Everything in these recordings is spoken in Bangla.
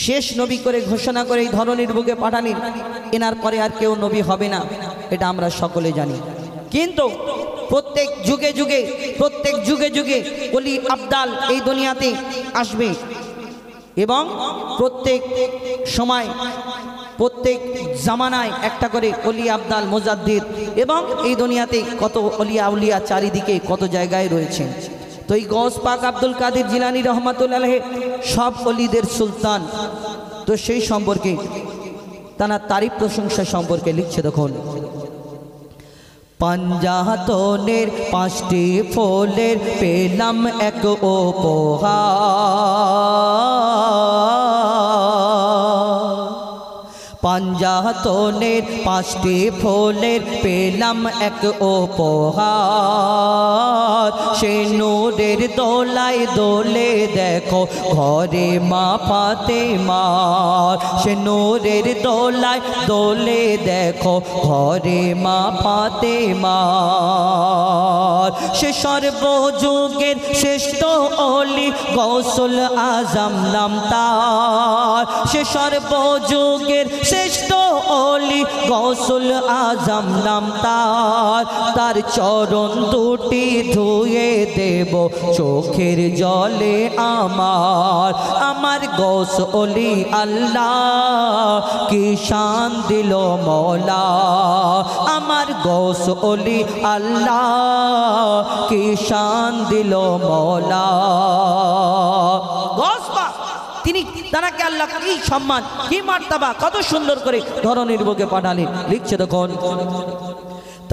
শেষ নবী করে ঘোষণা করে এই ধরনের বুকে পাঠালেন। এনার পরে আর কেউ নবী হবে না, এটা আমরা সকলে জানি। কিন্তু প্রত্যেক যুগে যুগে ওলি আবদাল এই দুনিয়াতে আসবে এবং প্রত্যেক সময় প্রত্যেক জামানায় একটা করে ওলি আবদাল মুজাদ্দিদ এবং এই দুনিয়াতে কত ওলিয়া আউলিয়া চারিদিকে কত জায়গায় রয়েছে। তো এই গৌস পাক আব্দুল কাদের জিলানী রহমাতুল্লাহ আলাইহি সব ওলিদের সুলতান। তো সেই সম্পর্কে তার তারিফ প্রশংসা সম্পর্কে লিখছে দেখুন, পাঞ্জাতনের 5টি ফুলের পেলাম এক উপহার, পাঞ্জাতনের 5টি ফুলের পেলাম এক উপহার, সে নূরের দোলায় দোলে দেখো ঘরে মা ফাতেমার, সে নূরের দোলায় দোলে দেখো ঘরে মা ফাতেমার, সে সর্বযুগের শ্রেষ্ঠ ওলি গৌসুল আজম নাম তার, সে সর্বযুগের শ্রেষ্ঠ ওলি গৌসুল আজম নাম তার, তার চরণ দুটি ধুয়ে দেব চোখের জলে আমার, আমার গৌস ওলি আল্লাহ কি শান দিল মওলা, আমার গৌস ওলি আল্লাহ কি শান দিল মওলা। গৌস পাক তিনি তাকে আল্লাহ কি সম্মান কি মার্তবা কত সুন্দর করে ধরনের বুকে পাঠালেন। লিখছে দেখুন,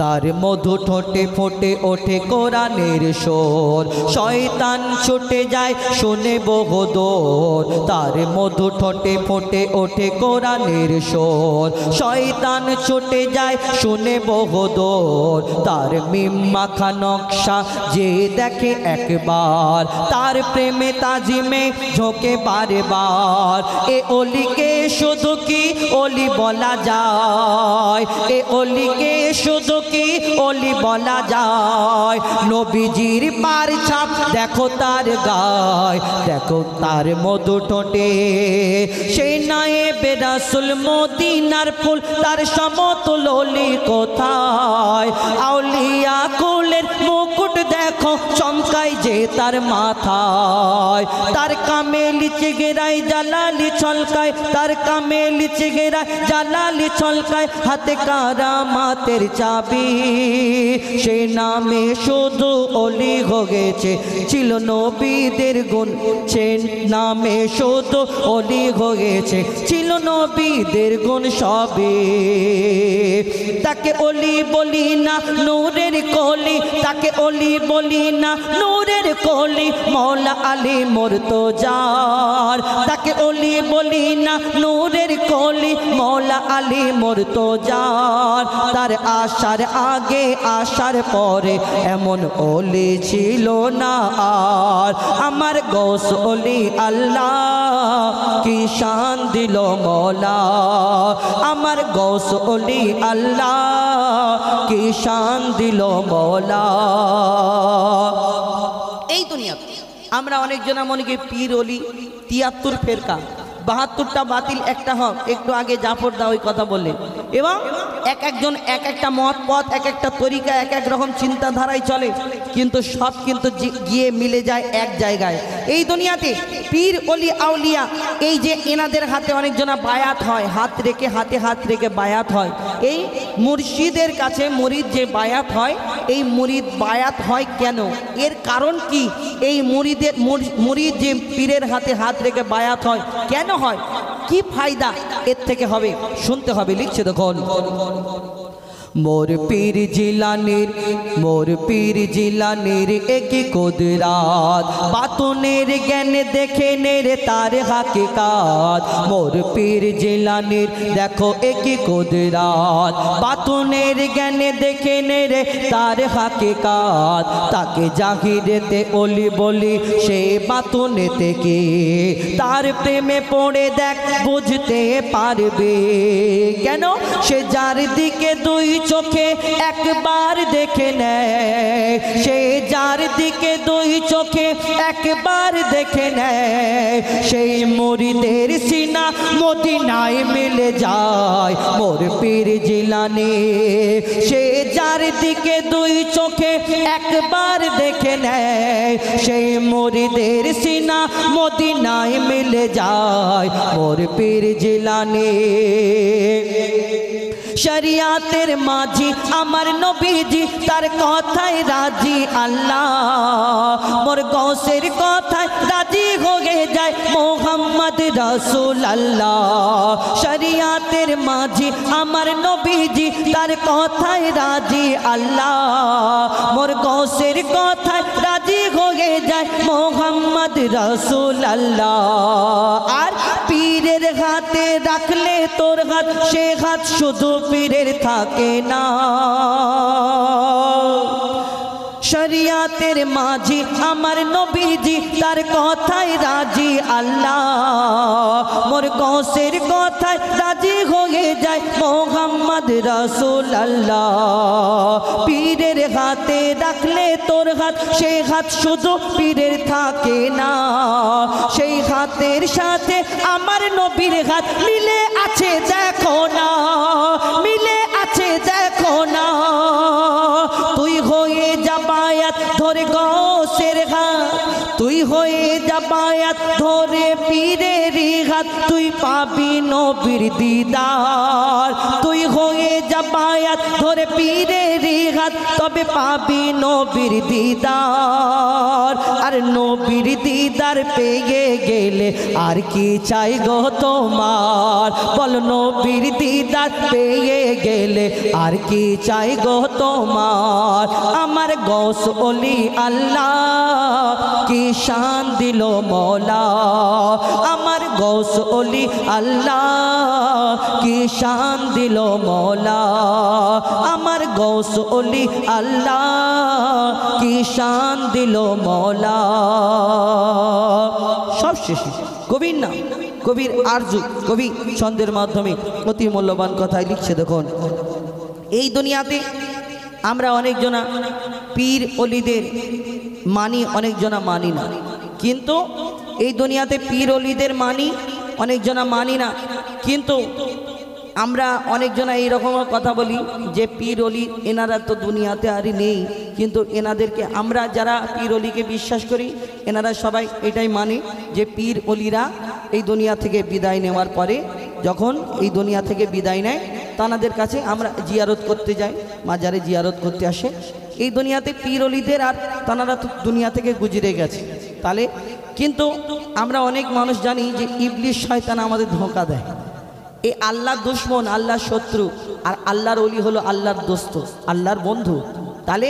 তার মধু ঠোঁটে ফোটে ওঠে কোরআনের সুর, শয়তান ছুটে যায় শুনে বহুদূর, তার মধু ঠোঁটে ফোটে ওঠে কোরআনের সুর, শয়তান ছুটে যায় শুনে বহুদূর, তার মিম মাখা নকশা যে দেখে একবার, তার প্রেমে তাজিমে ঝোঁকে বারবার, এ অলিকে শুধু কি অলি বলা যায়, এ অলিকে শুধু কি ওলি বলা যায়, নবীজির পার ছাপ দেখো তার গায়, দেখো তার মধু ঠোঁটে, সেই নায়েবে রাসূল মদিনার ফুল, তার সমতুল ওলি কোথায়, আউলিয়া কুলের মুকুট দেখো চমকায় যে তার মাথায়, তার কামেলি চেহারায় জালালি ছলকায়, তার কামেলি চেহারায় জালালি ছলকায়, হাতে কারামাতের চাবি, সেই নামে শুধু ওলি হয়েছে ছিল নবীদের গুণ, সে নামে শুধু ওলি হয়েছে ছিল নবীদের গুণ সবে, তাকে ওলি বলি না নূরের কলি, তাকে ওলি বলি না নূরের কলি, মওলা আলী মুর্তজার, তাকে ওলি বলি না নূরের কলি, মওলা আলী মুর্তজার, তার আশার আগে আসার পরে এমন ওলি ছিল না আর, আমার গৌস ওলি আল্লাহ কি শান দিল মওলা, আমার গৌস ওলি আল্লাহ কি শান দিল মওলা। এই দুনিয়াতে আমরা অনেকজনা মনে করি পীর ওলি ৭৩ ফেরকা, ৭২টা বাতিল একটা হক, একটু আগে জাফর দা ওই কথা বললেন, এবং এক একজন এক একটা মত পথ এক একটা তরিকা এক এক রকম চিন্তাধারায় চলে, কিন্তু সব কিন্তু গিয়ে মিলে যায় এক জায়গায়। এই দুনিয়াতে পীর ওলি আউলিয়া এই যে এনাদের হাতে অনেকজনা বায়াত হয়, হাত রেখে হাতে হাত রেখে বায়াত হয়, এই মুর্শিদের কাছে মুরিদ যে বায়াত হয়, এই মুরিদ বায়াত হয় কেন, এর কারণ কি, এই মুরিদ যে পীরের হাতে হাত রেখে বায়াত হয় কেন হয়, কি ফায়দা এর থেকে হবে শুনতে হবে। লিখছে দেখুন, मोर पीर जिलानीर एक कुदरात बातुनेर ज्ञान देखे नेर तार हकीकत मोर पीर जिलानीर देखो एक कुदरात बातुनेर ज्ञान देखे नेर तार हकीकत ताके जाहिरेते ओली बोली से बातुनेते की तार प्रेमे पड़े देख बुझते पारबे केन से जार दिके दुई চোখে একবার দেখে নেয়, সে যার দিকে দুই চোখে একবার দেখে নেয়, সেই মুরিদের সিনা মদিনায় মিলে যায় মোর পীর জিলানী। সে যার দিকে দুই চোখে একবার দেখে নেয়, সেই মুরিদের সিনা মদিনায় মিলে যায় মোর পীর জিলানী। শরিয়াতের মাঝি আমার নবীজি, তার কথায় রাজি আল্লাহ, মোর গৌসের কথায় রাজি হয়ে যায় মোহাম্মদ রাসূল আল্লাহ। শরিয়াতের মাঝি আমার নবীজি, তার কথায় রাজি আল্লাহ, মোর গৌসের কথায় রাজি হয়ে যায় মোহাম্মদ রাসূল আল্লাহ। আর পীরের হাতে রাখলে তোর হাত, সে হাত শুধু পীরের থাকে না। শরিয়াতের মাঝি আমার নবীজি, তার কথায় রাজি আল্লাহ, মোর গৌসের কথায় রাজি হয়ে যায় মোহাম্মদ রাসূল আল্লাহ। পীরের হাতে রাখলে তোর হাত, সেই হাত শুধু পীরের থাকে না, সেই হাতের সাথে আমার নবীর হাত মিলে আছে দেখো না, মিলে আছে দেখো না। তুই হয়ে যাবায়াত ধরে গৌসের হাত, তুই হয়ে যাবায়াত ধরে পীরের হাত, তুই পাবি নবীর দিদার। তুই হয়ে যাবায়াত ধরে পীরের হাত, তবে পাবি নবীর দিদার। আর নবীর দিদার পেয়ে গেলে আর কি চাই গো তোমার, বল নবীর দিদার পেয়ে গেলে আর কি চাই গো তোমার। আমার গৌস ওলি আল্লাহ কি শান দিল মৌলা, আমার গৌস ওলি আল্লাহ কি শান দিল মৌলা, আমার গৌস ওলি আল্লাহ কি শান দিল মৌলা। সব শেষে কবির নাম, কবির আরজু, কবি ছন্দের মাধ্যমে অতি মূল্যবান কথাই লিখছে। দেখুন, এই দুনিয়াতে আমরা অনেকজনা পীর অলিদের মানি, অনেকজনা মানি না। কিন্তু এই দুনিয়াতে পীর অলিদের মানি, অনেকজনা মানি না। কিন্তু আমরা অনেকজনা এইরকম কথা বলি যে পীর অলি এনারা তো দুনিয়াতে আরই নেই, কিন্তু এনাদেরকে আমরা যারা পীর অলিকে বিশ্বাস করি, এনারা সবাই এটাই মানে যে পীর অলিরা এই দুনিয়া থেকে বিদায় নেওয়ার পরে, যখন এই দুনিয়া থেকে বিদায় নেয়, তানাদের কাছে আমরা জিয়ারত করতে যাই, মাজারে জিয়ারত করতে আসে। এই দুনিয়াতে পীর অলিদের আর তানারা তো দুনিয়া থেকে গুজরে গেছে। তাহলে কিন্তু আমরা অনেক মানুষ জানি যে ইবলিশ শয়তান আমাদের ধোঁকা দেয়। এই আল্লাহর দুশ্মন, আল্লাহর শত্রু, আর আল্লাহর অলি হলো আল্লাহর দোস্ত, আল্লাহর বন্ধু। তাহলে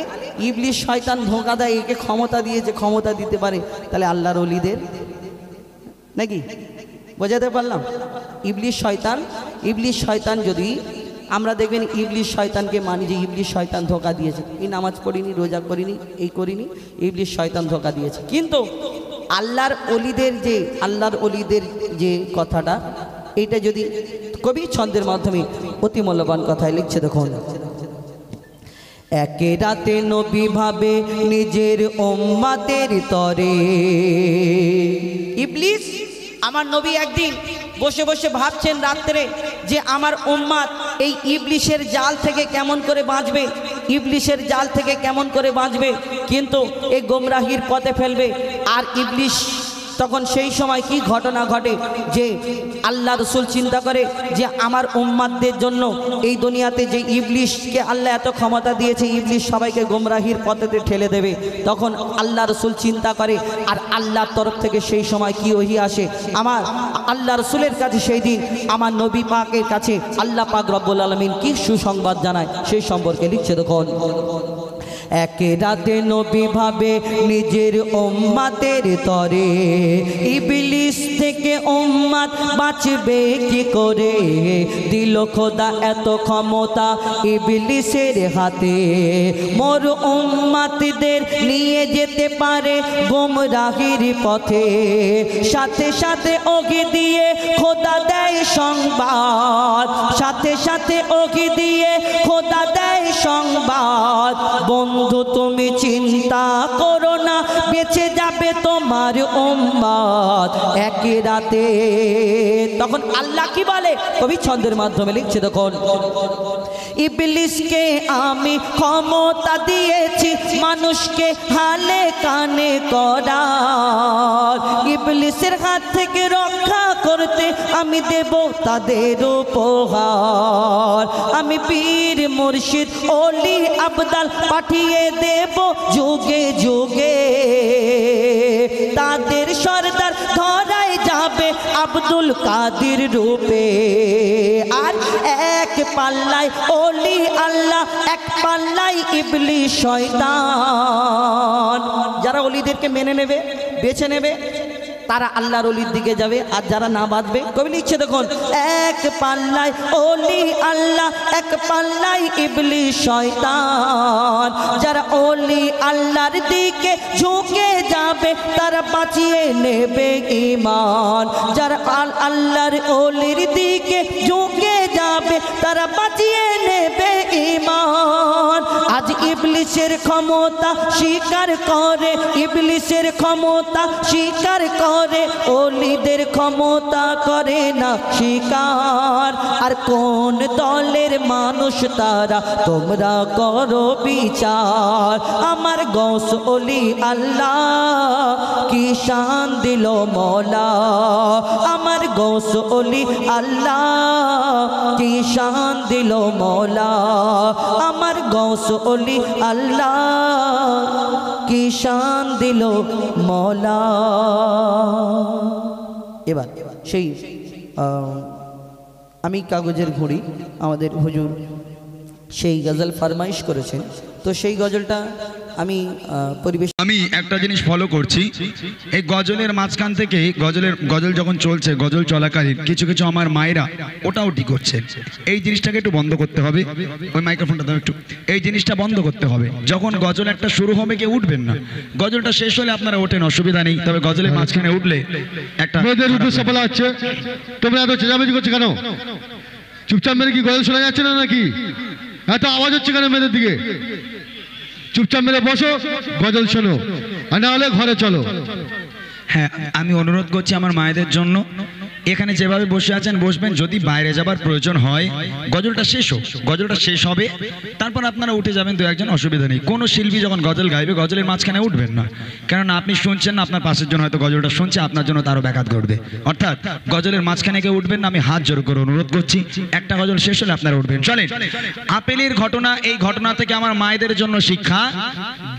ইবলিশ শয়তান ধোঁকা দেয়, একে ক্ষমতা দিয়েছে, ক্ষমতা দিতে পারে, তাহলে আল্লাহর অলিদের নাকি বোঝাতে পারলাম? ইবলিশ শয়তান যদি আমরা দেখবেন ইবলিশ শয়তানকে মানি যে ইবলিশ শয়তান ধোঁকা দিয়েছে, এই নামাজ পড়িনি, রোজা করিনি, এই করিনি, ইবলিশ শয়তান ধোঁকা দিয়েছে। কিন্তু আল্লাহর অলিদের যে কথাটা, এইটা যদি কবি ছন্দের মাধ্যমে অতি মূল্যবান কথায় লিখছে। দেখুন, একে রাতে নবী ভাবে নিজের উম্মতের তরে। ইবলিশ আমার নবী একদিন বসে বসে ভাবছেন রাত্রে যে আমার উম্মত এই ইবলিশের জাল থেকে কেমন করে বাঁচবে, ইবলিশের জাল থেকে কেমন করে বাঁচবে, কিন্তু এই গোমরাহির পথে ফেলবে। আর ইবলিশ তখন সেই সময় কি ঘটনা ঘটে যে আল্লাহ রসুল চিন্তা করে যে আমার উম্মাদদের জন্য এই দুনিয়াতে যে ইবলিশকে আল্লাহ এত ক্ষমতা দিয়েছে, ইবলিশ সবাইকে গোমরাহির পথেতে ঠেলে দেবে। তখন আল্লাহ রসুল চিন্তা করে, আর আল্লাহর তরফ থেকে সেই সময় কি ওহী আসে আমার আল্লাহ রসুলের কাছে। সেই দিন আমার নবী পাকের কাছে আল্লাহ পাক রব্বুল আলামিন কি সুসংবাদ জানায়, সেই সম্পর্কে লিখছে। দেখুন, একে রাতে নবী ভাবে নিজের উম্মতের তরে, ইবলিশ থেকে উম্মত বাঁচবে কি করে, দিল খোদা এত ক্ষমতা ইবলিশের হাতে, মোর উম্মতদের নিয়ে যেতে পারে গোমরাহির পথে। সাথে সাথে ওকে দিয়ে খোদা দেয় সংবাদ, সাথে সাথে ওকে দিয়ে খোদা দেয় উম্মত বন্ধু তুমি চিন্তা করো না বেঁচে যাবে তোমার উম্মত একই রাতে তখন আল্লাহ কি বলে কবি ছন্দের মাধ্যমে লিখছে তখন ইবলিসকে আমি ক্ষমতা দিয়েছি মানুষকে হালে কানে করার ইবলিসের হাত থেকে রক্ষা করতে আমি দেব তাদের উপহার আমি পীর মুর্শিদ ওলি আবদাল পাঠিয়ে দেব যুগে যুগে তাদের সরদার ধরাই যাবে আব্দুল কাদের রূপে আর এক পাল্লায় ওলি আল্লাহ এক পাল্লায় ইবলিস শয়তান যারা ওলিদেরকে মেনে নেবে বেছে নেবে তারা আল্লাহর ওলির দিকে যাবে আর যারা না বাঁধবে কবি লিখছে দেখুন এক পাল্লায় ওলি আল্লাহ এক পাল্লায় ইবলিস শয়তান যারা ওলি আল্লাহর দিকে ঝুঁকে যাবে তারা বাঁচিয়ে নেবে ঈমান যারা আল্লাহর ওলির দিকে ঝুঁকে যাবে তারা বাঁচিয়ে নেবে ঈমান আজ ইবলিসের ক্ষমতা স্বীকার করে ইবলিসের ক্ষমতা স্বীকার করে ওলিদের ক্ষমতা করে না স্বীকার আর কোন দলের মানুষ তারা তোমরা করো বিচার আমার গৌস ওলি আল্লাহ কি শান দিল মওলা আমার গৌস ওলি আল্লাহ কি শান দিল মওলা আমার গৌস ওলি আল্লাহ কি শান দিল মওলা এবার সেই আমি কাগজের ঘড়ি আমাদের হুজুর সেই গজল ফরমাইশ করেছেন তো সেই গজলটা আমি পরিবেশ আমি একটা জিনিস ফলো করছি এই গজলের মাঝখান থেকে গজল যখন চলছে গজল চলাকালীন কিছু কিছু আমার মায়েরা ওটাওটি করছে এই জিনিসটাকে একটু বন্ধ করতে হবে ওই মাইক্রোফোনটা দাও একটু এই জিনিসটা বন্ধ করতে হবে যখন গজল একটা শুরু হবে কেউ উঠবেন না গজলটা শেষ হলে আপনারা ওঠেন অসুবিধা নেই তবে গজলের মাঝখানে উঠলে একটা মেয়েদের উদ্দেশ্যে বলা হচ্ছে তোমরা এত চেঁচামেচি করছো কেন চুপচাপ মেরে কি গজল শোনা যাচ্ছে না নাকি এত আওয়াজ হচ্ছে কেন মেয়েদের দিকে চুপচাপ মেরে বসো গজল শোনো আর না হলে ঘরে চলো হ্যাঁ আমি অনুরোধ করছি আমার মায়েদের জন্য এখানে যেভাবে বসে আছেন বসবেন যদি বাইরে যাবার প্রয়োজন হয় গজলটা শেষ হোক গজলটা শেষ হবে তারপর আপনারা উঠে যাবেন দু একজন অসুবিধা নেই কোনো শিল্পী যখন গজল গাইবে গজলের মাঝখানে উঠবেন না কেননা আপনি শুনছেন না আপনার পাশের জন্য হয়তো গজলটা শুনছে আপনার জন্য তারও ব্যাঘাত ঘটবে অর্থাৎ গজলের মাঝখানে কেউ উঠবেন না আমি হাত জোর করে অনুরোধ করছি একটা গজল শেষ হলে আপনারা উঠবেন চলেন আপেলের ঘটনা এই ঘটনা থেকে আমার মায়েদের জন্য শিক্ষা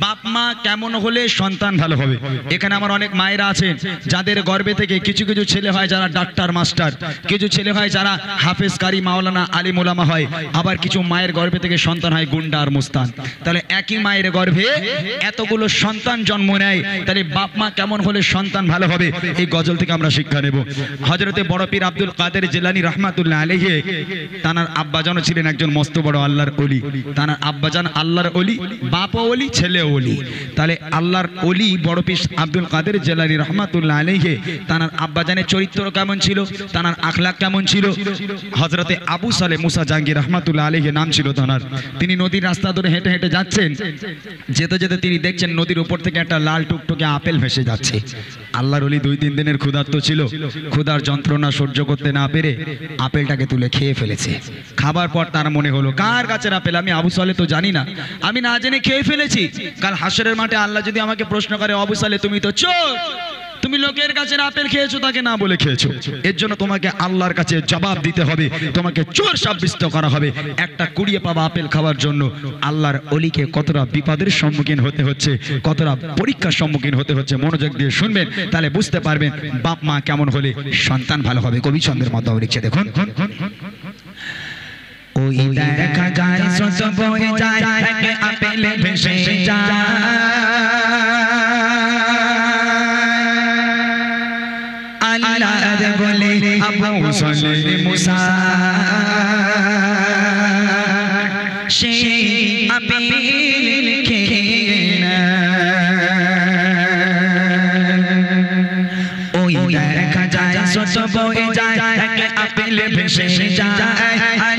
বাপ মা কেমন হলে সন্তান ভালো হবে এখানে আমার অনেক মায়েরা আছেন যাদের গর্ভে থেকে কিছু কিছু ছেলে হয় যারা ডাক্তার মাস্টার কিছু ছেলে হয় যারা হাফেজ কারি মাওলানা আলিম উলামা হয় আবার কিছু মায়ের গর্ভে থেকে সন্তান হয় গুন্ডা আর মুস্তান তাহলে একই মায়ের গর্ভে এতগুলো সন্তান জন্ম নেয় তাহলে বাপ মা কেমন হলে সন্তান ভালো হবে এই গজল থেকে আমরা শিক্ষা নেব হযরতে বড় পীর আব্দুল কাদের জিলানী রাহমাতুল্লাহ আলাইহি তানার আব্বাজান ছিলেন একজন মস্ত বড় আল্লাহর ওলি তানার আব্বাজান আল্লাহর ওলি বাপও ওলি ছেলে ওলি তাহলে আল্লাহর ওলি বড় পীর আব্দুল কাদের জিলানী রাহমাতুল্লাহ আলাইহি তানার আব্বাজানের চরিত্র কেমন ছিল তানার আখলাক কেমন ছিল হযরতে আবু সালেহ মুসা জাহাঙ্গীর রাহমাতুল্লাহ আলাইহি নাম ছিল তানার তিনি নদীর রাস্তা ধরে হেঁটে হেঁটে যাচ্ছেন যেতে যেতে তিনি দেখছেন নদীর উপর থেকে একটা লাল টুকটুকে আপেল ভেসে যাচ্ছে আল্লাহর ওলি 2-3 দিনের ক্ষুধার্ত ছিল ক্ষুধার যন্ত্রণা সহ্য করতে না পেরে আপেলটাকে তুলে খেয়ে ফেলেছে খাবার পর তার মনে হলো কার গাছের আপেল আমি আবু সালেহ তো জানি না আমি না জেনে খেয়ে ফেলেছি কাল হাশরের মাঠে আল্লাহ যদি আমাকে প্রশ্ন করে আবু সালেহ তুমি তো চোর তুমি লোকের কাছে আপেল খেয়েছো তাকে না বলে খেয়েছো এর জন্য তোমাকে আল্লাহর কাছে জবাব দিতে হবে তোমাকে চোর সাব্যস্ত করা হবে একটা কুড়িয়ে পাওয়া আপেল খাওয়ার জন্য আল্লাহর ওলিকে কতটা বিপদের সম্মুখীন হতে হচ্ছে কতটা পরীক্ষার সম্মুখীন হতে হচ্ছে মনোযোগ দিয়ে শুনবেন তাহলে বুঝতে পারবেন বাপ মা কেমন হলে সন্তান ভালো হবে কবি ছন্দের মাধ্যমে লিখছে দেখুন ওই দেখা যায় সস বয়ে যায় এক আপেল ভেসে যায় আল্লাহর বলে আবু সালেহ মুসা সেই আপেল খেয়ে না ওই দেখা যায় সস বয়ে যায় এক আপেল ভেসে যায়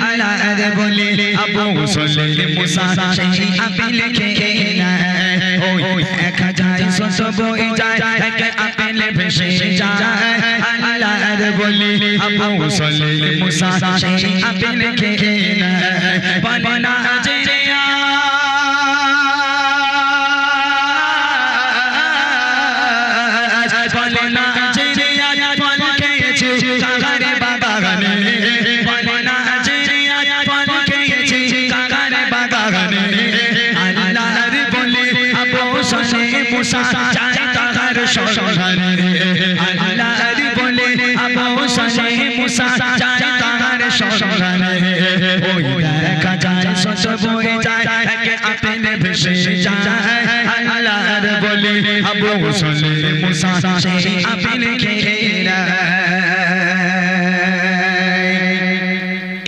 আল্লাহর বলি আবু সলে মুসা সেই আপেল খেয়ে নেয় ওই দেখা যায় শত বয়ে যায় এক আপেল ভেসে যায় আল্লাহর বলি আবু সলে মুসা সেই আপেল খেয়ে নেয় বলে না যে মুসা চাই তাহার সন্ধানে আল্লাহর বলে আবু সলে মুসা চাই তাহার সন্ধানে ওই দেখা যায় শত বয়ে যায় এক আপেল ভেসে যায় আল্লাহর বলে আবু সলে মুসা সেই আপেল খেয়ে নেয়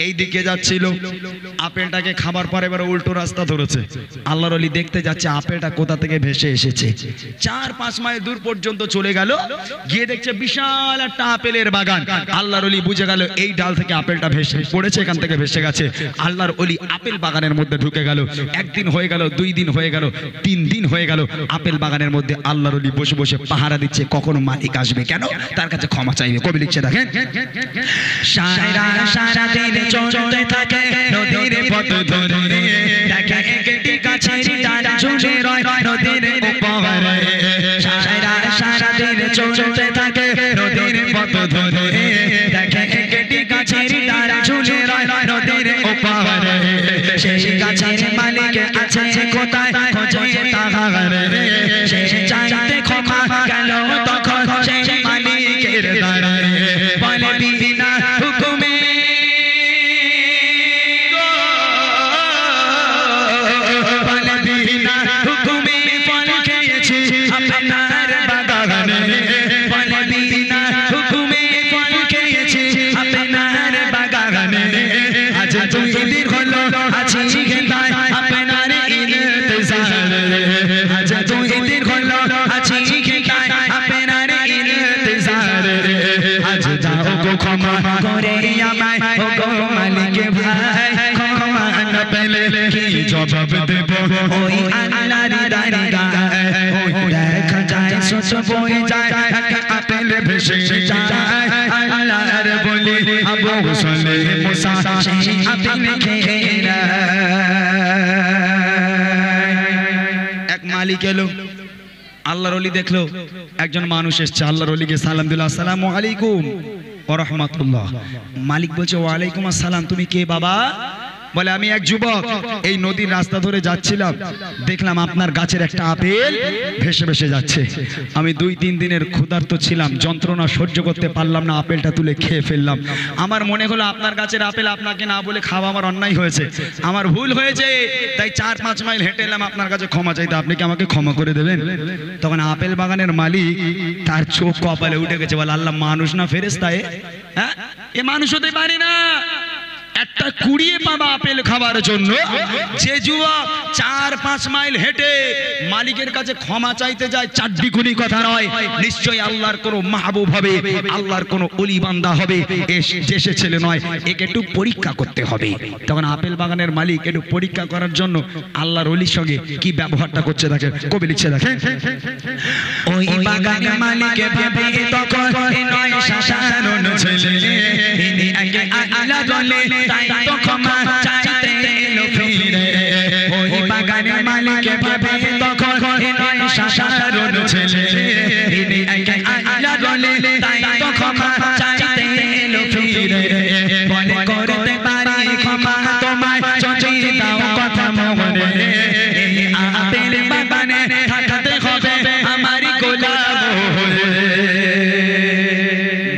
এই দিকে যাচ্ছিল আপেলটাকে খাবার পরে এবার উল্টো রাস্তা ধরেছে আল্লাহর ওলি দেখতে যাচ্ছে আপেলটা কোথা থেকে ভেসে এসেছে 4-5 মাইল দূর পর্যন্ত চলে গেল গিয়ে দেখছে বিশাল একটা আপেলের বাগান আল্লাহর ওলি বুঝে গেল এই ডাল থেকে আপেলটা ভেসে পড়েছে এখান থেকে ভেসে গেছে আল্লাহর ওলি আপেল বাগানের মধ্যে ঢুকে গেল একদিন হয়ে গেল 2 দিন হয়ে গেল 3 দিন হয়ে গেল আপেল বাগানের মধ্যে আল্লাহর ওলি বসে বসে পাহারা দিচ্ছে কখনো মালিক আসবে কেন তার কাছে ক্ষমা চাইবে কবি লিখছে দেখেন সারা দিন চলতে থাকে নদীর পথ ধরে দেখে একটি গাছের ডাল ঝুলে রয় নদীর উপরে সারা দিন চলতে থাকে নদীর পথ ধরে দেখে একটি গাছের ডাল ঝুলে রয় নদীর উপরে সেই গাছের মালিক আছে কোথায় খোঁজে তাহারে সে চাইতে ক্ষমা গেল তখন সেই মালিকের দ্বারে বলে বিনা হুকুমে ক্ষমা করে আমায় গো মালিক ভাই ক্ষমা না পেলে কি জবাব দেব ওই আল্লাহর দরগায় ওই দেখা যায় শত বয়ে যায় এক আপেল ভেসে যায় আল্লাহর বলি আবু সলে মুসা সেই আপেল খেয়ে নেয় এক মালিক এলো আল্লাহর ওলি দেখলো একজন মানুষ এসেছে আল্লাহর ওলিকে সালাম দিল আসসালামু আলাইকুম ওয়া রাহমাতুল্লাহ মালিক বলছে ওয়া আলাইকুম আসসালাম তুমি কে বাবা বলে আমি এক যুবক এই নদীর রাস্তা ধরে যাচ্ছিলাম দেখলাম আপনার গাছের একটা আপেল ভেসে ভেসে যাচ্ছে আমি 2-3 দিনের ক্ষুধার্ত ছিলাম যন্ত্রণা সহ্য করতে পারলাম না আপেলটা তুলে খেয়ে ফেললাম আমার মনে হলো আপনার গাছের আপেল আপনাকে না বলে খাওয়া আমার অন্যায় হয়েছে আমার ভুল হয়েছে তাই 4-5 মাইল হেঁটে এলাম আপনার কাছে ক্ষমা চাইতে আপনি কি আমাকে ক্ষমা করে দেবেন তখন আপেল বাগানের মালিক তার চোখ কপালে উঠে গেছে বলে আল্লাহ মানুষ না ফেরেশতা হ্যাঁ এ মানুষ হতে পারে না একটা কুড়িয়ে পাবা আপেল খাবার জন্য যে যুবক 4-5 মাইল হেঁটে মালিকের কাছে ক্ষমা চাইতে যায় 4 দ্বিগুণী কথা নয় নিশ্চয়ই আল্লাহর কোনো মাহবুব হবে আল্লাহর কোনো ওলি বান্দা হবে যে সে ছেলে নয় একে একটু পরীক্ষা করতে হবে তখন আপেল বাগানের মালিক একটু পরীক্ষা করার জন্য আল্লাহর ওলির সঙ্গে কি ব্যবহারটা করছে দেখেন কবি লিখছে দেখেন ওই বাগানের মালিক ভাবে তখন নয় শাসানোর ছেলে ইনি আগে আল্লাহ বলে তাই তো ক্ষমা চাইতে এলো ফিরে ওই বাগানের মালিক ভাবে তখন নয় শাসানোর ছেলে ইনি আগে আল্লাহ বলে তাই তো ক্ষমা চাইতে এলো ফিরে বলে করতে পারি ক্ষমা তোমায় যদি দাও কথা মনে এই আপেল বাগানে থাকতে হবে আমারই গোলাম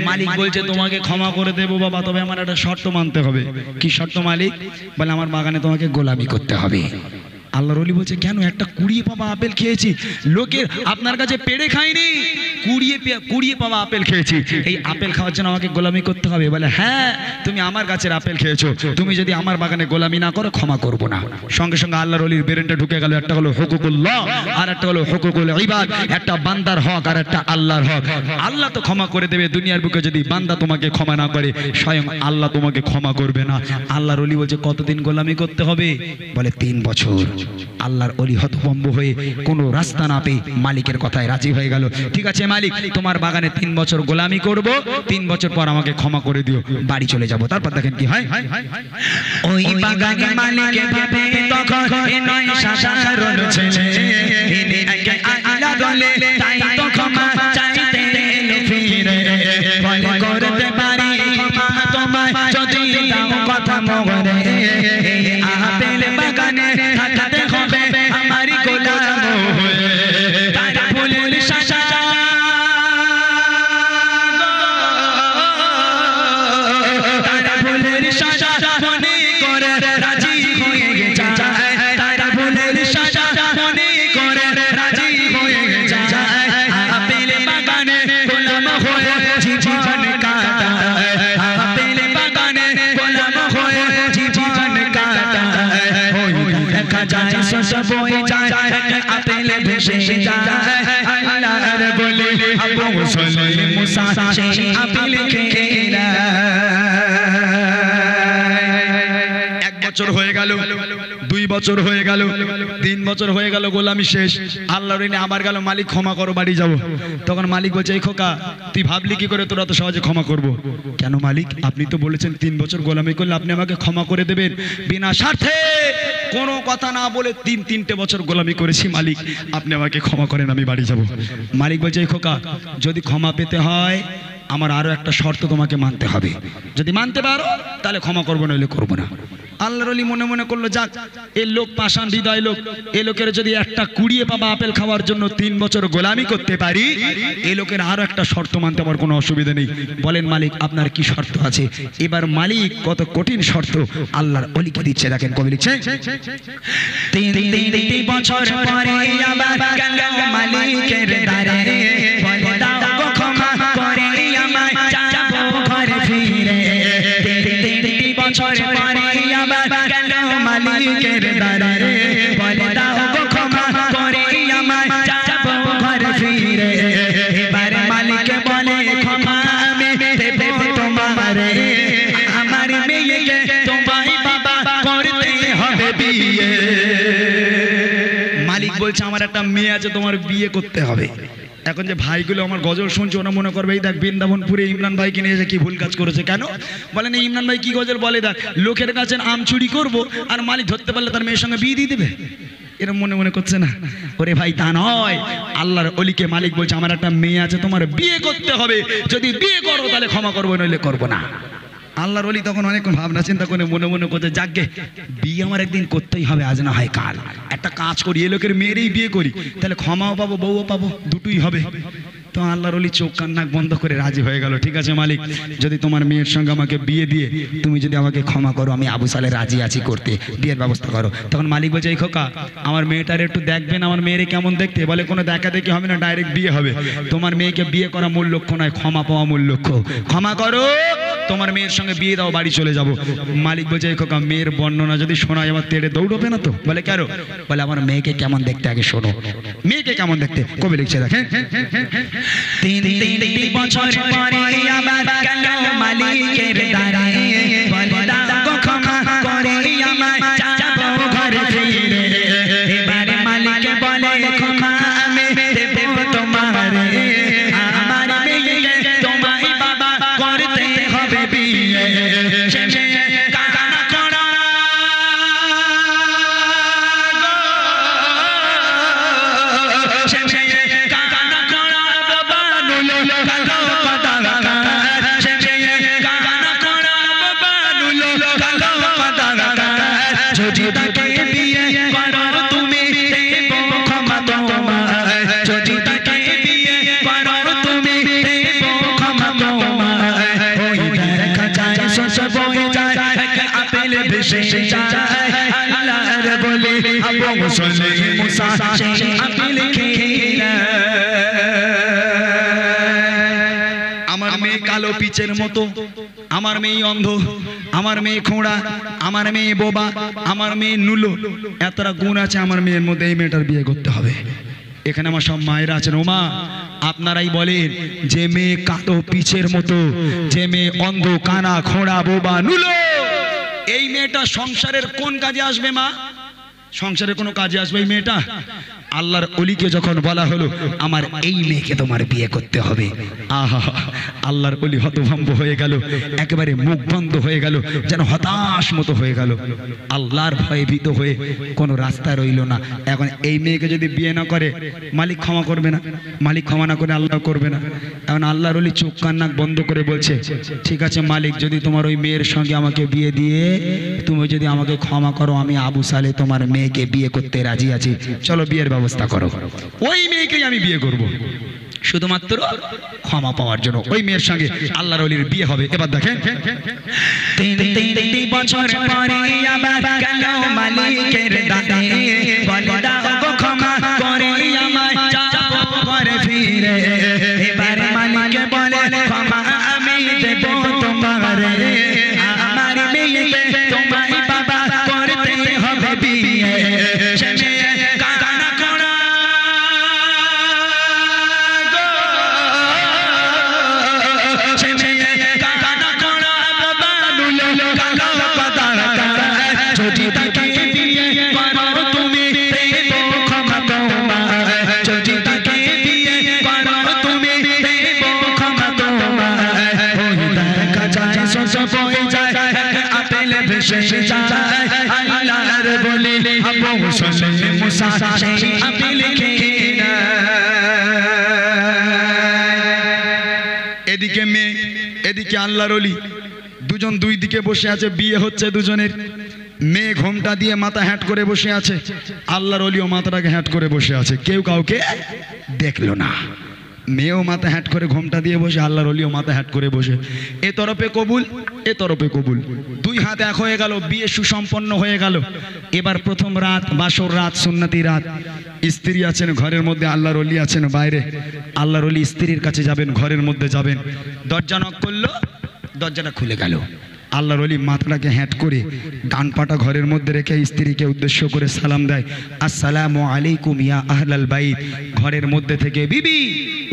মালিক বলছে তোমাকে ক্ষমা করে দেবো বাবা তবে আমার একটা শর্ত মানতে হবে কি শর্ত মালিক বলে আমার বাগানে তোমাকে গোলামি করতে হবে আল্লাহর ওলি বলছে কেন একটা কুড়িয়ে পাবা আপেল খেয়েছি লোকের আপনার কাছে পেড়ে খাইনি কুড়িয়ে পাওয়া আপেল খেয়েছি, এই আপেল খাওয়ার জন্য আমাকে গোলামি করতে হবে? বলে হ্যাঁ, তুমি আমার গাছের আপেল খেয়েছো, তুমি যদি আমার বাগানে গোলামি না করো ক্ষমা করবো না। সঙ্গে সঙ্গে আল্লাহর ওলির ব্রেনটা ঢুকে গেল, একটা হলো হুকুকুল্লাহ আর একটা হলো হুকুকুল ইবাদ, একটা বান্দার হক আর একটা আল্লাহর হক। আল্লাহ তো ক্ষমা করে দেবে, দুনিয়ার বুকে যদি বান্দা তোমাকে ক্ষমা না করে স্বয়ং আল্লাহ তোমাকে ক্ষমা করবে না। আল্লাহর ওলি বলছে কতদিন গোলামি করতে হবে? বলে 3 বছর। আল্লাহর ওলি হতভম্ব হয়ে কোনো রাস্তা না পেয়ে মালিকের কথায় রাজি হয়ে গেল। ঠিক আছে মালিক, তোমার বাগানে 3 বছর গোলামি করব, 3 বছর পর আমাকে ক্ষমা করে দিও, বাড়ি চলে যাব। তারপর দেখেন কি হয়। ওই বাগানে মালিক ভাবে তখন নয় সাধারণ ছেলে, এনে আগে আল্লাহ বলে তাই তো ক্ষমা চাইতে এলো ফিরে, বলে করতে পারি ক্ষমা তোমায় যদি দাও কথা মগরে, আপেল বাগানে থাকতে হবে আমারই গোলাম হয়ে, তার ফুলের শাসা তার ফুলের শাসা মনে করে রাজি হয়ে যায়, তার ফুলের শাসা মনে করে রাজি হয়ে যায়, আপেল বাগানে গোলাম হয়ে জীবন কাটায়, আপেল বাগানে গোলাম হয়ে জীবন কাটায়। ওই দেখা যায় সব বয়ে যায়, আপেল ভেসে যায়, আল্লাহর বলে আবু সালে মুসা সেই আপেল খেয়ে নেয়। 1 বছর হয়ে গেল, 2 বছর হয়ে গেল, 3 বছর হয়ে গেল, গোলামি শেষ। আল্লাহর ঋণে আবার গেল, মালিক ক্ষমা করো, বাড়ি যাবো। তখন মালিক বলছে এই খোকা, তুই ভাবলি কি করে তোরা তো সহজে ক্ষমা করবো? কেন মালিক, আপনি তো বলেছেন 3 বছর গোলামি করলে আপনি আমাকে ক্ষমা করে দেবেন। বিনা স্বার্থে কোনো কথা না বলে 3-3টে বছর গোলামি করেছি মালিক, আপনি আমাকে ক্ষমা করেন, আমি বাড়ি যাব। মালিক বলছে এই খোকা, যদি ক্ষমা পেতে হয় আমার আরো একটা শর্ত তোমাকে মানতে হবে, যদি মানতে পারো তাহলে ক্ষমা করবো, নইলে করবো না। আল্লাহর ওলি মনে মনে করলো যাক, এই লোক পাষাণ হৃদয় লোক, এই লোকের যদি একটা কুড়িয়ে পাবা আপেল খাওয়ার জন্য 3 বছর গোলামি করতে পারি, এই লোকের আরো একটা শর্ত মানতে আমার কোনো অসুবিধা নেই। বলেন মালিক আপনার কি শর্ত আছে? এবার মালিক কত কঠিন শর্ত আল্লাহর ওলিকে দিচ্ছে, দেখেন কবি লিখছে 3 বছর পরে আবার গেল মালিকের দ্বারে, বলে দাও গো ক্ষমা করে আমায় যাবো ঘরে ফিরে। 3 বছর পরে আবার গেল মালিকের দ্বারে, বলে দাও গো ক্ষমা করে আমায় যাবো ঘরে ফিরে। এবার মালিক বলে ক্ষমা আমি দেবো তোমারে, আমার মেয়েকে তোমায় বাবা করতে হবে বিয়ে। মালিক বলছে আমার একটা মেয়ে আছে, তোমার বিয়ে করতে হবে। এখন যে ভাইগুলো আমার গজল শুনছে ওরা মনে করবে এই দেখ বৃন্দাবনপুরে ইমরান ভাইকে নিয়ে এসে কি ভুল কাজ করেছে। কেন বলেন ইমরান ভাই কি গজল বলে, দেখ লোকের কাছে আম চুরি করবো আর মালিক ধরতে পারলে তার মেয়ের সঙ্গে বিয়ে দিয়ে দেবে, এরকম মনে মনে করছে না? ওরে ভাই তা নয়, আল্লাহর ওলিকে মালিক বলছে আমার একটা মেয়ে আছে, তোমার বিয়ে করতে হবে, যদি বিয়ে করো তাহলে ক্ষমা করবো, নইলে করবো না। আল্লাহর ওলি তখন অনেকক্ষণ ভাবনা চিন্তা করে মনে মনে করতে, যাকগে বিয়ে আমার একদিন করতেই হবে, আজ না হয় কাল। একটা কাজ করি, এ লোকের মেয়েরই বিয়ে করি, তাহলে ক্ষমাও পাবো বউও পাবো, দুটোই হবে। তো আল্লাহর ওলি চোখ কান নাক বন্ধ করে রাজি হয়ে গেল। ঠিক আছে মালিক, যদি তোমার মেয়ের সঙ্গে আমাকে বিয়ে দিয়ে তুমি যদি আমাকে ক্ষমা করো, আমি আবু সালে রাজি আছি করতে, বিয়ের ব্যবস্থা করো। তখন মালিক বলছে এই খোকা, আমার মেয়েটার একটু দেখবেন, আমার মেয়েরে কেমন দেখতে। বলে কোনো দেখা দেখি হবে না, ডাইরেক্ট বিয়ে হবে। তোমার মেয়েকে বিয়ে করা মূল লক্ষ্য নয়, ক্ষমা পাওয়া মূল লক্ষ্য। ক্ষমা করো, তোমার মেয়ের সঙ্গে বিয়ে দাও, বাড়ি চলে যাব। মালিক বলছে এই খোকা, মেয়ের বর্ণনা যদি শোনায় আমার তেড়ে দৌড়বে না তো? বলে কেন? বলে আমার মেয়েকে কেমন দেখতে আগে শোনো। মেয়েকে কেমন দেখতে কবি লিখছে দেখেন 3 বছর পরে আবার গেল মালিকের দ্বারে, বলে দাও গো ক্ষমা করে আমায় যাবো ঘরে ফিরে। এবার মালিক বলে ক্ষমা আমি দেবো তোমারে, আমার মেয়েকে তোমায় বাবা করতে হবে বিয়ে। আল্লাহর বলে আবু সালে মুসা সেই আপেল খেয়ে নেয়। পিচের মতো, আমার মেয়ে অন্ধ, আমার মেয়ে খোঁড়া, আমার মেয়ে বোবা, আমার মেয়ে নুলো, এতটা গুণ আছে আমার মেয়ের মধ্যে, এই মেয়েটার বিয়ে করতে হবে। এখানে আমার সব মায়েরা আছেন, ওমা আপনারাই বলেন যে মেয়ে কালো পিচের মতো, যে মেয়ে অন্ধ কানা খোঁড়া বোবা নুলো, এই মেয়েটা সংসারের কোন কাজে আসবে মা? সংসারের কোনো কাজে আসবে এই মেয়েটা? আল্লাহর ওলিকে যখন বলা হলো আমার এই মেয়েকে তোমার বিয়ে করতে হবে, আহা আল্লাহর ওলি হতভম্ব হয়ে গেল, একেবারে মুখ বন্ধ হয়ে গেল, যেন হতাশ মতো হয়ে গেল, আল্লাহর ভয়ে ভীত হয়ে কোনো রাস্তা রইল না। এখন এই মেয়েকে যদি বিয়ে না করে মালিক ক্ষমা করবে না, মালিক ক্ষমা না করে আল্লাহ করবে না। এখন আল্লাহর ওলি চোখ কান নাক বন্ধ করে বলছে, ঠিক আছে মালিক, যদি তোমার ওই মেয়ের সঙ্গে আমাকে বিয়ে দিয়ে তুমি যদি আমাকে ক্ষমা করো, আমি আবু সালে তোমার মেয়েকে বিয়ে করতে রাজি আছি, চলো বিয়ের ব্যবস্থা করো। ওই মেয়েকেই আমি বিয়ে করব, শুধুমাত্র ক্ষমা পাওয়ার জন্য। ওই মেয়ের সঙ্গে আল্লাহর ওলির বিয়ে হবে। এবার দেখেন, 3 বছর পরে আবার গেল মালিকের দাদে, বলে দাও গো ক্ষমা করে আমায় যাবো ঘরে ফিরে। এবার মালিক বলে ক্ষমা আমি দেব তোমারে, আমার মেয়েকে তোমায় বাবা করতে হবে বিয়ে। এদিকে মেয়ে, এদিকে আল্লাহর ওলি, দুজন দুই দিকে বসে আছে, বিয়ে হচ্ছে দুজনের। মেয়ে ঘোমটা দিয়ে মাথা হ্যাট করে বসে আছে, আল্লাহর ওলিও মাথাটাকে হ্যাট করে বসে আছে, কেউ কাউকে দেখলো না। মেয়েও মাথা হ্যাট করে ঘোমটা দিয়ে বসে, আল্লাহর ওলিও মাথা হ্যাট করে বসে। এ তরফে কবুল, এ তরফে কবুল, দুই হাত এক হয়ে গেল, বিয়ে সুসম্পন্ন হয়ে গেল। এবার প্রথম রাত, বাসর রাত, সুন্নতি রাত। স্ত্রী আছেন ঘরের মধ্যে, আল্লাহর ওলি আছেন বাইরে। আল্লাহর ওলি স্ত্রীর কাছে যাবেন, ঘরের মধ্যে যাবেন, দরজা নক করলো, দরজাটা খুলে গেল। আল্লাহর ওলি মাথাটাকে হ্যাট করে ডান পাটা ঘরের মধ্যে রেখে স্ত্রীকে উদ্দেশ্য করে সালাম দেয়, আসসালামু আলাইকুম ইয়া আহলাল বাইত। ঘরের মধ্যে থেকে বিবি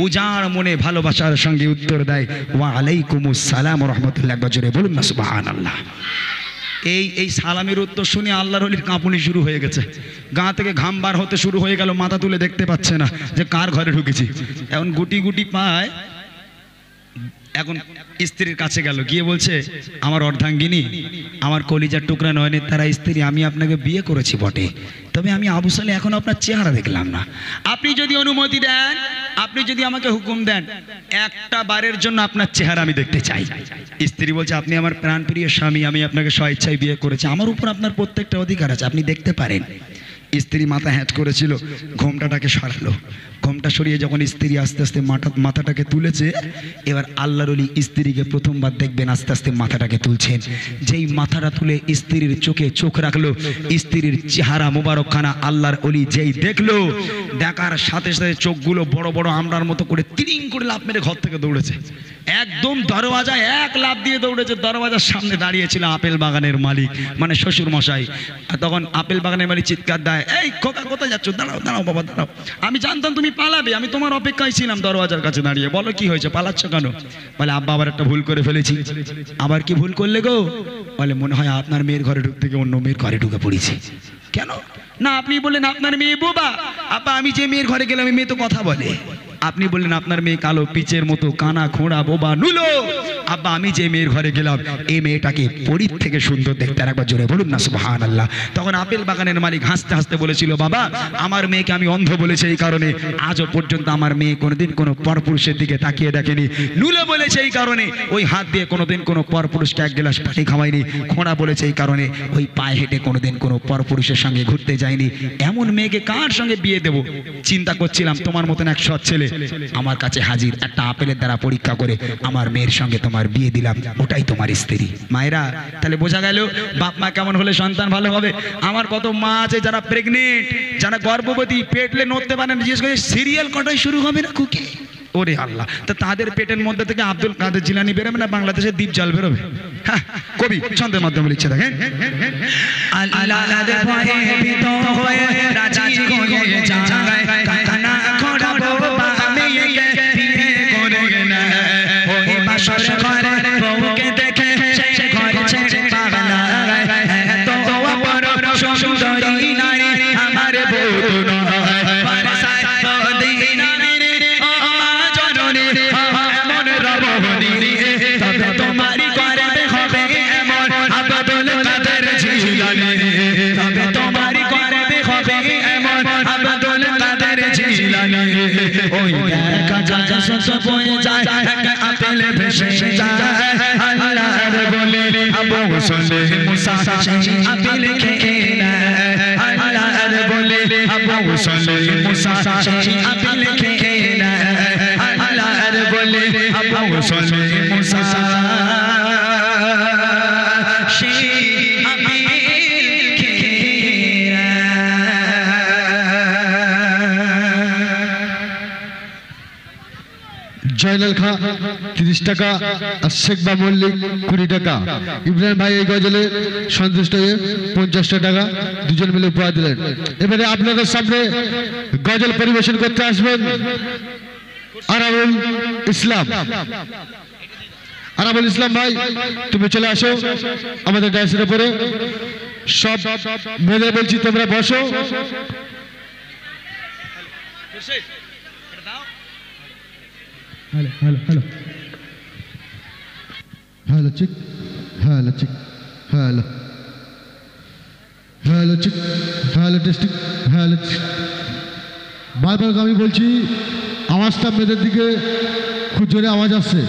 উজাড় মনে ভালোবাসার সঙ্গে উত্তর দেয়, ওয়া আলাইকুমুস সালাম ওয়া রাহমাতুল্লাহ। একবার জোরে বলুন না সুবহানাল্লাহ। এই সালামের উত্তর শুনে আল্লাহর ওলির কাঁপুনি শুরু হয়ে গেছে, গা থেকে ঘাম বার হতে শুরু হয়ে গেল, মাথা তুলে দেখতে পাচ্ছে না যে কার ঘরে ঢুকেছি। এখন গুটি গুটি পায় এখন স্ত্রীর কাছে গেল, গিয়ে বলছে, আমার অর্ধাঙ্গিনী, আমার কলিজার টুকরা নয়নের তারা স্ত্রী, আমি আপনাকে বিয়ে করেছি বটে, তবে আমি আবু সালে এখন আপনার চেহারা দেখলাম না। আপনি যদি অনুমতি দেন, আপনি যদি আমাকে হুকুম দেন, একটা বারের জন্য আপনার চেহারা আমি দেখতে চাই। স্ত্রী বলছে, আপনি আমার প্রাণপ্রিয় স্বামী, আমি আপনাকে স্বেচ্ছায় বিয়ে করেছি, আমার উপর আপনার প্রত্যেকটা অধিকার আছে, আপনি দেখতে পারেন। স্ত্রী মাথা হ্যাট করেছিল, ঘোমটাটাকে সরালো। ঘোমটা সরিয়ে যখন স্ত্রী আস্তে আস্তে মাথাটাকে তুলেছে, এবার আল্লাহর ওলি স্ত্রীকে প্রথমবার দেখবেন আস্তে আস্তে মাথাটাকে তুলছেন। যেই মাথাটা তুলে স্ত্রীর চোখে চোখ রাখলো, স্ত্রীর চেহারা মোবারকখানা আল্লাহর ওলি যেই দেখলো, দেখার সাথে সাথে চোখগুলো বড় বড় আমরার মতো করে তিরিং করে লাফ মেরে ঘর থেকে দৌড়েছে, একদম দরওয়াজায় এক লাফ দিয়ে দৌড়েছে। দরওয়াজার সামনে দাঁড়িয়েছিল আপেল বাগানের মালিক, মানে শ্বশুর মশাই। তখন আপেল বাগানের মালিক চিৎকার দেয়, এই খোকা কোথায় যাচ্ছ? দাঁড়াও দাঁড়াও বাবা দাঁড়াও, আমি জানতাম তুমি পালাবে, আমি তোমার অপেক্ষায় ছিলাম দরওয়াজার কাছে দাঁড়িয়ে। বলো কি হয়েছে, পালাচ্ছ কেন? বলে, আব্বা আবার একটা ভুল করে ফেলেছি। আবার কি ভুল করলে গো? বলে, মনে হয় আপনার মেয়ের ঘরে ঢুকতে গিয়ে অন্য মেয়ের ঘরে ঢুকে পড়েছি। কেন? না আপনি বললেন আপনার মেয়ে বোবা। আব্বা আমি যে মেয়ের ঘরে গেলাম, মেয়ে তো কথা বলে। আপনি বললেন আপনার মেয়ে কালো পিচের মতো কানা খোঁড়া বোবা নুলো। আব্বা আমি যে মেয়ের ঘরে গেলাম, এই মেয়েটাকে পরীর থেকে সুন্দর দেখতে, একবার জোরে বলুন না সুবহানাল্লাহ। তখন আপেল বাগানের মালিক হাসতে হাসতে বলেছিল, বাবা আমার মেয়েকে আমি অন্ধ বলেছি, এই কারণে আজও পর্যন্ত আমার মেয়ে কোনোদিন কোনো পরপুরুষের দিকে তাকিয়ে দেখেনি। নুলো বলেছে এই কারণে ওই হাত দিয়ে কোনোদিন কোনো পরপুরুষকে এক গ্লাস পানি খাওয়ায়নি। খোঁড়া বলেছে এই কারণে ওই পায়ে হেঁটে কোনোদিন কোনো পরপুরুষের সঙ্গে ঘুরতে যায়নি। এমন মেয়েকে কার সঙ্গে বিয়ে দেব? চিন্তা করছিলাম তোমার মতন এক সৎ ছেলে আমার কাছে হাজির, একটা আপেলের দ্বারা পরীক্ষা করে আমার মেয়ের সঙ্গে তোমার বিয়ে দিলাম, ওটাই তোমার স্ত্রী। মায়েরা তাহলে বোঝা গেল বাপ মা কেমন হলে সন্তান ভালো হবে। আমার কত মা আছে যারা প্রেগনেন্ট, যারা গর্ভবতী, পেটলে নড়তে পারে না, বিশেষ করে সিরিয়াল কটাই শুরু হবে না খুকি, ওরে আল্লাহ, তা তাদের পেটের মধ্যে থেকে আব্দুল কাদের জিলানী বেরোবে না বাংলাদেশের দ্বীপ জাল বেরোবে? হ্যাঁ, কবি ছন্দের মাধ্যমে লিখছে, দেখেন। আল্লাহর ভয়ে ভীত হয়ে রাজি হয়ে যায় কানা খড়াবো বামিয়ে বিয়ে করে না ওই বাসর ঘরে বউকে দেখে সে ঘরে ছেড়ে পাগলা এত অপর সুন্দরী নারী আমার বউ নয় বরসায় মদিনা মেরে ও মা জননী এমন রমণী তবে তোমারই করবে হবে এমন আব্দুল কাদের জিলানী তবে তোমারই করবে হবে এমন আব্দুল কাদের জিলানী ওই দেখা যায় সস বয়ে যায় এক আপেল ভেসে যায় আল্লাহর বলে আবু সলে মুসা সেই আপেল খেয়ে নেয় আল্লাহর বলে আবু সলে মুসা সেই আপেল খেয়ে নেয় আল্লাহর বলে আবু সলে মুসা সেই আপেল খেয়ে জয়নাল খাঁ 30 টাকা আর শেখবা মল্লিক 20 টাকা। ইব্রাহিম ভাই এই গজলে সন্তুষ্ট হয়ে 50 টাকা দুজন মিলে উপহার দিলেন। এবারে আপনাদের সামনে গজল পরিবেশন করতে আসবেন আরাবুল ইসলাম। আরাবুল ইসলাম ভাই, তুমি চলে আসো আমাদের ডান্সের উপরে। সব মেয়েদের বলছি তোমরা বসো। Hello hello hello hello chick hello chick hello hello chick hello টেস্টিক hello চিক। বারবার আমি বলছি আওয়াজটা মেয়েদের দিকে খুব জোরে আওয়াজ আসছে।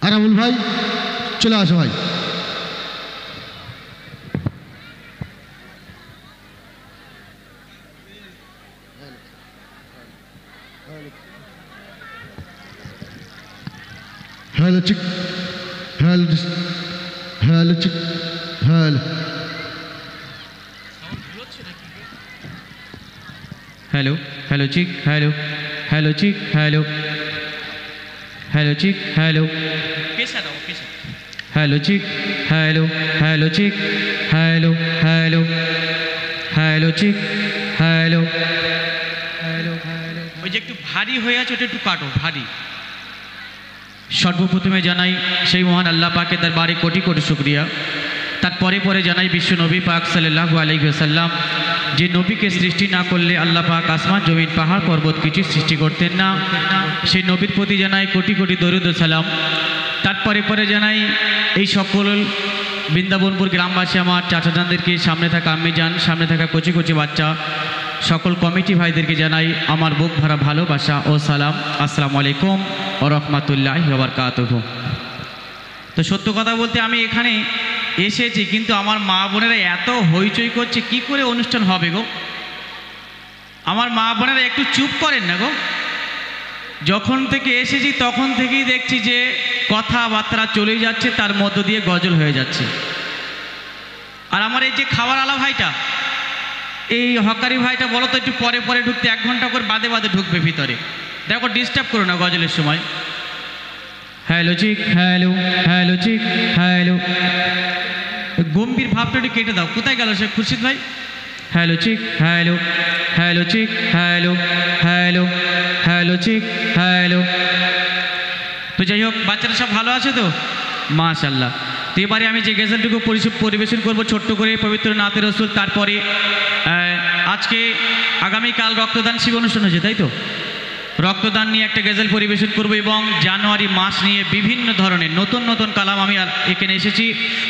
আরামুল ভাই চলে আসো ভাই। Hello chick hello hello chick hello hello hello chick hello hello chick hello hello chick hello hello chick hello hello chick hello hello hello chick hello hello ওই যে একটু ভারী হয়ে আছে ওটা একটু কাটো ভারী। সর্বপ্রথমে জানাই সেই মহান আল্লাহ পাকের দরবারে কোটি কোটি শুকরিয়া। তারপরে পরে জানাই বিশ্ব নবী পাক সাল্লাল্লাহু আলাইহি ওয়াসাল্লাম, যে নবীকে সৃষ্টি না করলে আল্লাহ পাক আসমান জমিন পাহাড় পর্বত কিছু সৃষ্টি করতেন না। সেই নবীর প্রতি জানাই কোটি কোটি দরুদ ও সালাম। তারপরে পরে জানাই এই সকল বৃন্দাবনপুর গ্রামবাসী, আমার চাচাজানদেরকে, সামনে থাকা আম্মিজান, সামনে থাকা কচি কচি বাচ্চা, সকল কমিটি ভাইদেরকে জানাই আমার বুক ভরা ভালোবাসা ও সালাম। আসসালামু আলাইকুম ও রহমাতুল্লাহি ওয়া বারাকাতুহু। তো সত্য কথা বলতে আমি এখানে এসেছি, কিন্তু আমার মা বোনেরা এত হইচই করছে, কি করে অনুষ্ঠান হবে গো? আমার মা বোনেরা একটু চুপ করেন না গো। যখন থেকে এসেছি তখন থেকেই দেখছি যে কথাবার্তা চলেই যাচ্ছে, তার মধ্য দিয়ে গজল হয়ে যাচ্ছে। আর আমার এই যে খাওয়ার আলা ভাইটা, এই হকারি ভাইটা বলো তো একটু পরে পরে ঢুকতে, 1 ঘন্টা করে বাদে বাদে ঢুকবে ভিতরে। দেখো ডিস্টার্ব করো না গজলের সময়। Hello chick hello hello chick hello. গম্ভীর ভাবটা একটু কেটে দাও। কোথায় গেল সে খুরশিদ ভাই? Hello chick hello hello chick hello hello hello chick hello. তো যাই হোক, বাচ্চারা সব ভালো আছে তো? মাশাআল্লাহ। তো এবারে আমি যে গজলটুকু পরিবেশন করব ছোট্ট করে, পবিত্র নাতে রসুল। তারপরে আজকে আগামীকাল রক্তদান শিবির অনুষ্ঠান হয়েছে, তাই তো? রক্তদান নিয়ে একটা গজল পরিবেশন করব, এবং জানুয়ারি মাস নিয়ে বিভিন্ন ধরনের নতুন নতুন কালাম আমি এখানে এসেছি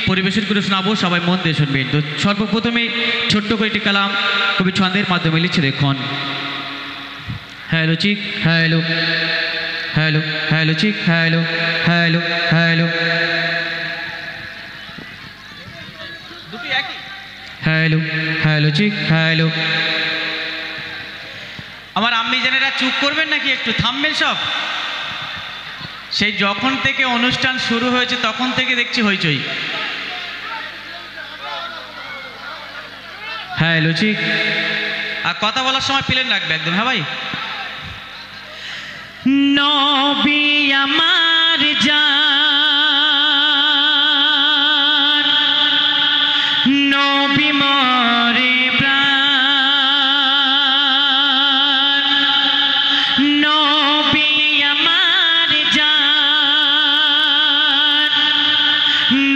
পরিবেশন করে শোনাবো। সবাই মন দিয়ে শুনবেন। তো সর্বপ্রথমে ছোট্ট করে একটি কালাম কবি ছন্দের মাধ্যমে লিখছে, দেখুন। Hello chick hello hello hello chick hello hello hello hello hello chick hello. আমার আম্মি জানেরা চুপ করবেন নাকি? একটু থামবেন সব। সেই যখন থেকে অনুষ্ঠান শুরু হয়েছে তখন থেকে দেখছি হইচই। হ্যালো চিক আর কথা বলার সময় প্লেন রাখবে একদম। হ্যাঁ ভাই, নবী আমার জান, নবী মরে প্রাণ, নবী আমার জান,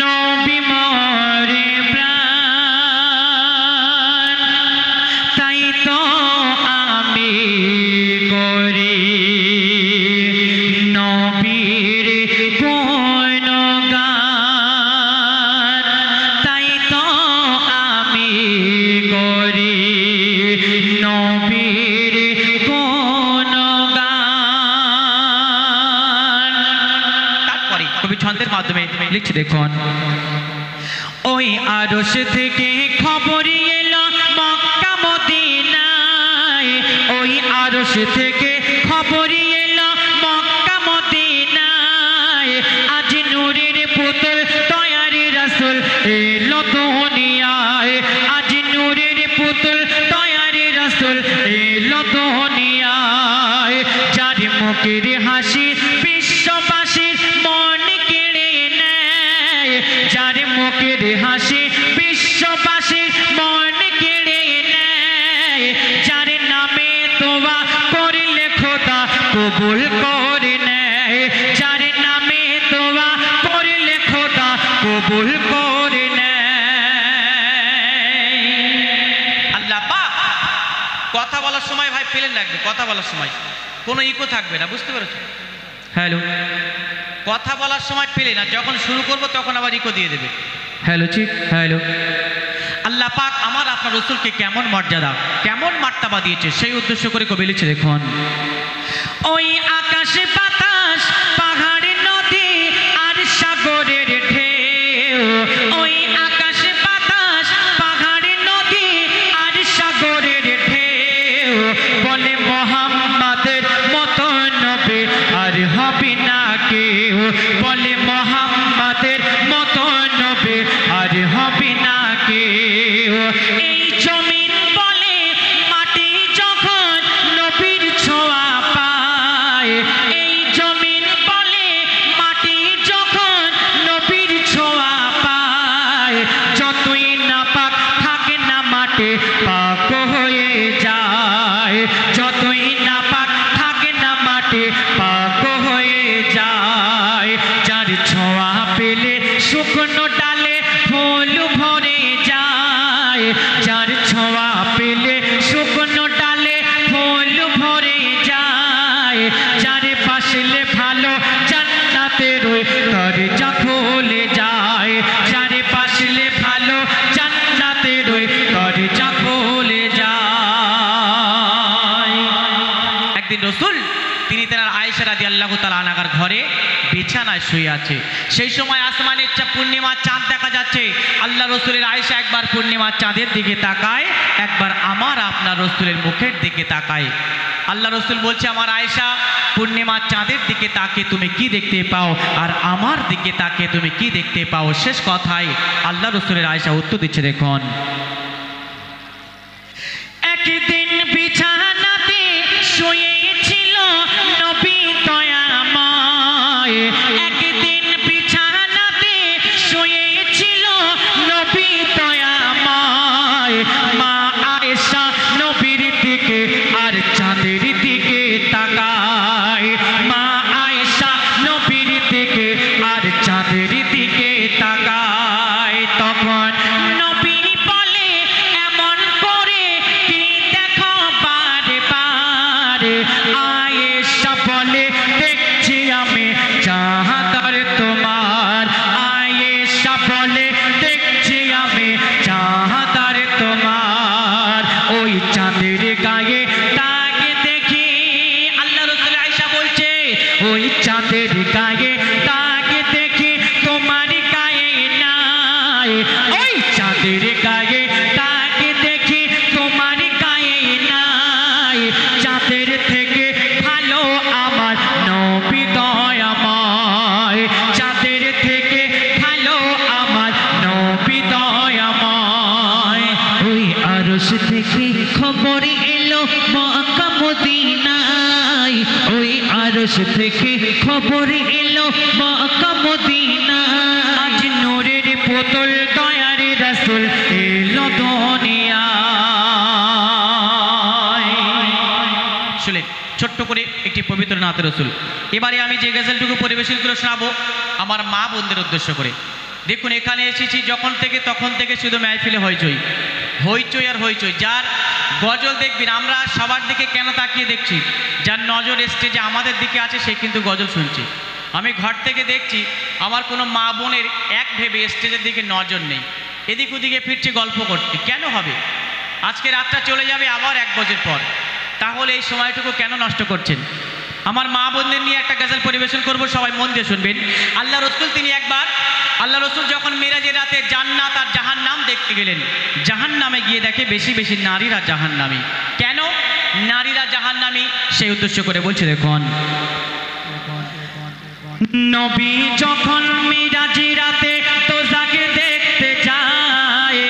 নবী মরে প্রাণ, তাই তো আমি করি নবীর গুণগান, তাই তো আমি করি নবীর গুণগান। তারপরে কবি ছন্দের মাধ্যমে লিখছে দেখুন, ওই আরশ থেকে খবর এলো মক্কা মদিনায়, ওই আরশ থেকে খবর এলো মক্কা মদিনায়, আজ নূরের পুতুল তৈয়ারি রাসূল এলো দুনিয়ায়, আজ নূরের পুতুল তৈয়ারি রাসূল এলো দুনিয়ায়, যার মুখের হাসি বিশ্ববাসীর মন কেড়ে নেয়, যার মুখের হাসি বিশ্ববাসীর মন কেড়ে নেয়, যার নামে দোয়া করলে খোদা কবুল করে নেয়, যার নামে দোয়া করলে খোদা কবুল করে নেয়। আল্লাহ পাক কথা বলার সময় ভাই প্লেন রাখবে, কথা বলার সময় কোনো ইকো থাকবে না, বুঝতে পেরেছো? হ্যালো, কথা বলার সময় পেলে না, যখন শুরু করব তখন আবার ইকো দিয়ে দেবে। হ্যালো ঠিক, হ্যালো। আল্লাহ পাক আমার আপনার রসুলকে কেমন মর্যাদা, কেমন মার্তাবা দিয়েছে, সেই উদ্দেশ্য করে কবি লিখছে দেখুন, ওই আকাশে বাতাস পাহাড় নদী আর সাগরের ঢেউ, ওই আকাশে বাতাস পাহাড় নদী আর সাগরের ঢেউ, বলে মোহাম্মদের মতো নবী আর হবে না কেউ, বলে মোহাম্মদের মতো নবী আর হবে না কেউ। এই জমিন বলে মাটি যখন নবীর ছোঁয়া পায়, এই জমিন বলে মাটি যখন নবীর ছোঁয়া পায়, যতই না পাক থাকে না মাটি পাক হয়ে যায়, যতই না পাক থাকে না মাটি পাক হয়ে যায়, যার ছোঁয়া পেলে শুকনো ডালে ফুল ভরে যায়, যার ছোঁয়া পেলে শুকনো ডালে ফুল ভরে যায়, যার পাশলে ভালো জান্নাতের দরজা খুলে যায়, যার পাশলে ভালো জান্নাতের দরজা খুলে যায়। একদিন রসুল তিনি তার আয়েশা রাদিয়াল্লাহু তাআলা আনহার ঘরে বিছানায় শুয়ে আছে, সেই সময় আসমানে পূর্ণিমার চাঁদ দেখা যাচ্ছে। আল্লাহ রসুলের আয়েশা একবার পূর্ণিমার চাঁদের দিকে তাকায়, একবার আমার আপনার রসুলের মুখের দিকে তাকায়। আল্লাহ রসুল বলছে, আমার আয়েশা পূর্ণিমার চাঁদের দিকে তাকে তুমি কি দেখতে পাও, আর আমার দিকে তাকে তুমি কি দেখতে পাও। শেষ কথায় আল্লাহ রসুলের আয়েশা উত্তর দিচ্ছে দেখুন, একদিন বিছানাতে শুয়েছিল নবী দয়াময়, একদিন বিছানাতে শুয়েছিল নবী দয়াময়, মা আয়েশা নবীর দিকে আর চাঁদের দিকে তাকায়, মা আয়েশা নবীর দিকে আর চাঁদের দিকে তাকায়। তখন নবী বলে, এমন করে কি দেখো বারে বারে, আয়েশা বলে, দেখছি আমি চাঁদের তোমার, আয়েশা বলে, দেখছি আমি চাঁদের তোমার, ওই চাঁদের গায়ে দাগ দেখি। আল্লাহ রসুল আয়েশা বলছে, ওই চাঁদের গায়ে দাগ দেখি তোমার গায়ে নাই, ওই চাঁদের গায়ে দাগ দেখি তোমার গায়ে নাই, চাঁদের থেকে ভালো আমার নবী দয়াময়, থেকে খবর এলো মক্কা মদিনা, আজ নূরের পুতুল দয়ার রাসূল এলো দুনিয়ায়। শুনলেন ছোট্ট করে একটি পবিত্র নাত রাসূল। এবারে আমি যে গজলটুকু পরিবেশন করে শোনাবো আমার মা বোনদের উদ্দেশ্য করে। দেখুন এখানে এসেছি যখন থেকে তখন থেকে শুধু মাহফিলে হইচই হইচই আর হইচই। যার গজল দেখবেন, আমরা সবার দিকে কেন তাকিয়ে দেখছি, যার নজর স্টেজে আমাদের দিকে আছে সে কিন্তু গজল শুনছে। আমি ঘর থেকে দেখছি আমার কোনো মা বোনের এক ভেবে স্টেজের দিকে নজর নেই, এদিক ওদিকে ফিরছে গল্প করতে। কেন হবে? আজকে রাতটা চলে যাবে আবার 1 বছর পর, তাহলে এই সময়টুকু কেন নষ্ট করছেন? আমার মা বোনদের নিয়ে একটা গজল পরিবেশন করব, সবাই মন দিয়ে শুনবেন। আল্লাহ রসুল তিনি একবার, আল্লাহ রসুল যখন মেরাজের রাতে জান্নাত আর জাহান্নাম দেখতে গেলেন, জাহান্নামে গিয়ে দেখে বেশি বেশি নারীরা জাহান্নামী। কেন নারীরা জাহান্নামী সেই উদ্দেশ্য করে বলছে, দেখুন নবী যখন মেরাজের রাতে তোজাকে দেখতে যায়,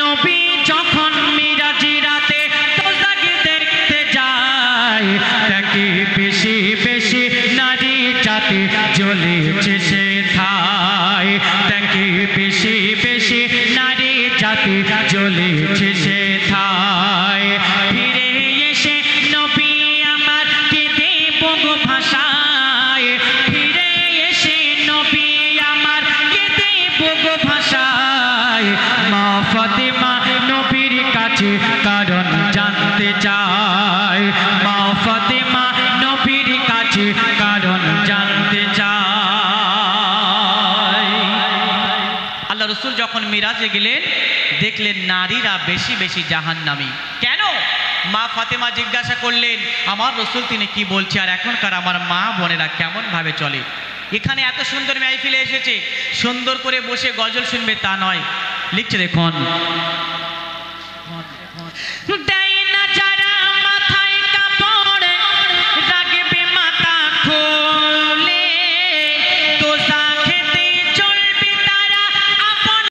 নবী যখন মেরাজের রাতে তোজাকে দেখতে যায়, তাকে বেশি বেশি নারী জাতি জ্বলেছে সে ঠায়, তাকে বেশি বেশি নারী জাতি জ্বলেছে সে ঠায়। ফিরে এসে নবী আমার কেঁদে বগো ভাষায়, ফিরে এসে নবী আমার কেঁদে বগো ভাষায়, মা ফাতেমা নবীর কাছে কারণ জানতে চায়, মা ফাতেমা নবীর কাছে কারণ জানতে চায়। আল্লাহ রসুল যখন মিরাজে গেলেন দেখলেন নারীরা বেশি বেশি জাহান্নামী। কেন? মা ফাতেমা জিজ্ঞাসা করলেন আমার রসুল তিনি কি বলছে, আর এখনকার আমার মা বোনেরা কেমন ভাবে চলে? এখানে এত সুন্দর মাহফিলে এসেছে সুন্দর করে বসে গজল শুনবে তা নয়। লিখছে দেখুন